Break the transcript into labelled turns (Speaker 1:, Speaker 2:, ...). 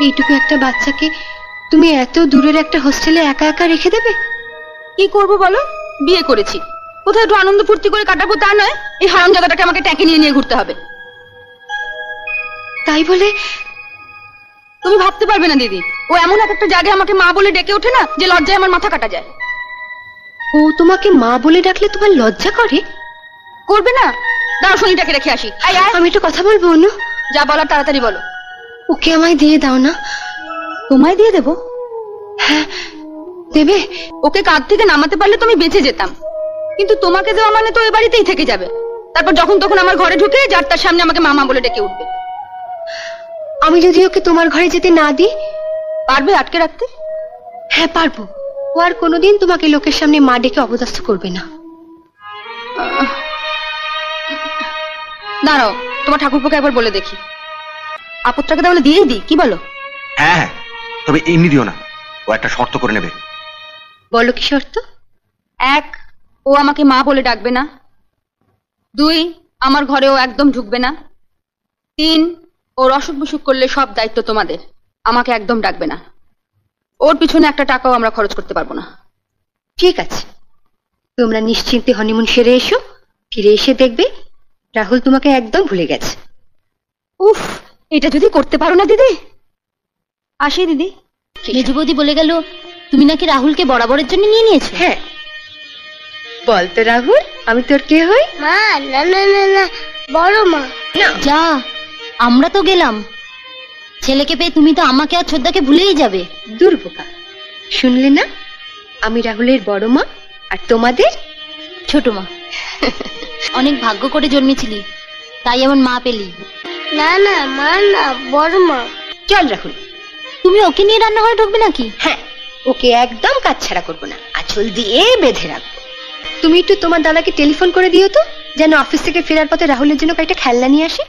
Speaker 1: এইটুকু একটা বাচ্চাকে তুমি এত দূরের একটা হোস্টেলে একা একা রেখে দেবে?
Speaker 2: কি করবো বলো, বিয়ে করেছি, কোথায় একটু আনন্দ ফুর্তি করে কাটাবো তা নয়, এই হারামজাদাটাকে আমাকে ট্যাঁকে নিয়ে নিয়ে ঘুরতে হবে।
Speaker 1: তাই বলে
Speaker 2: তুমি ভাবতে পারবে না দিদি, ও এমন একটা জায়গায় আমাকে মা বলে ডেকে ওঠে না যে লজ্জায় আমার মাথা কাটা যায়।
Speaker 1: ও তোমাকে মা বলে ডাকলে তোমার লজ্জা করে?
Speaker 2: করবে না? দাঁড়াও শনিটাকে রেখে আসি।
Speaker 1: আমি একটু কথা বলবো অনু।
Speaker 2: যা বলার তাড়াতাড়ি বলো।
Speaker 1: ওকে আমায় দিয়ে দাও না।
Speaker 2: তোমায় দিয়ে দেবো?
Speaker 1: হ্যাঁ দেবে।
Speaker 2: ওকে কাঁধ থেকে নামাতে পারলে তুমি বেঁচে যেতাম, কিন্তু তোমাকে দেওয়া মানে তো এ বাড়িতেই থেকে যাবে। তারপর যখন তখন আমার ঘরে ঢুকে যার তার সামনে আমাকে মামা বলে ডেকে উঠবে।
Speaker 1: আমি যদি ওকে তোমার ঘরে যেতে না দিই?
Speaker 2: পারবে আটকে রাখতে?
Speaker 1: হ্যাঁ পারবো। ও আর কোনোদিন তোমাকে লোকের সামনে মা ডেকে অপদস্থ করবে না।
Speaker 2: দাঁড়াও, তোমার ঠাকুরপোকে একবার বলে দেখি। আপদটাকে তাহলে দিয়েই দিই, কি বলো?
Speaker 3: হ্যাঁ, তবে এমনি দিও না, ও একটা শর্ত করে নেবে।
Speaker 1: বলো কি শর্ত?
Speaker 2: 1, ও আমাকে মা বলে ডাকবে না। 2, আমার ঘরে ও একদম ঢুকবে না। 3, ওর অসুখ বিসুখ করলে সব দায়িত্ব তোমাদের, আমাকে একদম ডাকবে না। ওর পিছনে একটা টাকাও আমরা খরচ করতে পারবো না।
Speaker 1: ঠিক আছে, তোমরা নিশ্চিন্তে হনিমুন সেরে এসো। ফিরে এসে দেখবে রাহুল তোমাকে একদম ভুলে গেছে।
Speaker 2: উফ, এটা যদি করতে পারো না দিদি। আসি দিদি।
Speaker 4: মেজু বৌদি বলে গেল তুমি নাকি রাহুলকে বরাবরের জন্য নিয়ে নিয়েছো।
Speaker 1: হ্যাঁ, বল তো রাহুল, আমি তোর কে হই?
Speaker 5: মা না না না না, বড় মা।
Speaker 4: যা, আমরা তো গেলাম। ছেলেকে পেয়ে তুমি তো আমাকে আর ছোদ্দাকে ভুলেই যাবে।
Speaker 1: দুর্বোকা, শুনলে না? আমি রাহুলের বড় মা আর তোমাদের
Speaker 4: ছোট মা। অনেক ভাগ্য করে জন্মেছিলি, তাই এমন মা পেলি।
Speaker 5: না না মা না, বড় মা।
Speaker 1: চল রাহুল।
Speaker 4: তুমি ওকে নিয়ে রান্নাঘরে ঢুকবে নাকি?
Speaker 1: হ্যাঁ, ওকে একদম কাছছাড়া করবো না, আঁচল দিয়ে বেঁধে রাখবো। তুমি একটু তোমার দাদাকে টেলিফোন করে দিও তো, যেন অফিস থেকে ফেরার পথে রাহুলের জন্য কয়েকটা খেলনা নিয়ে আসে।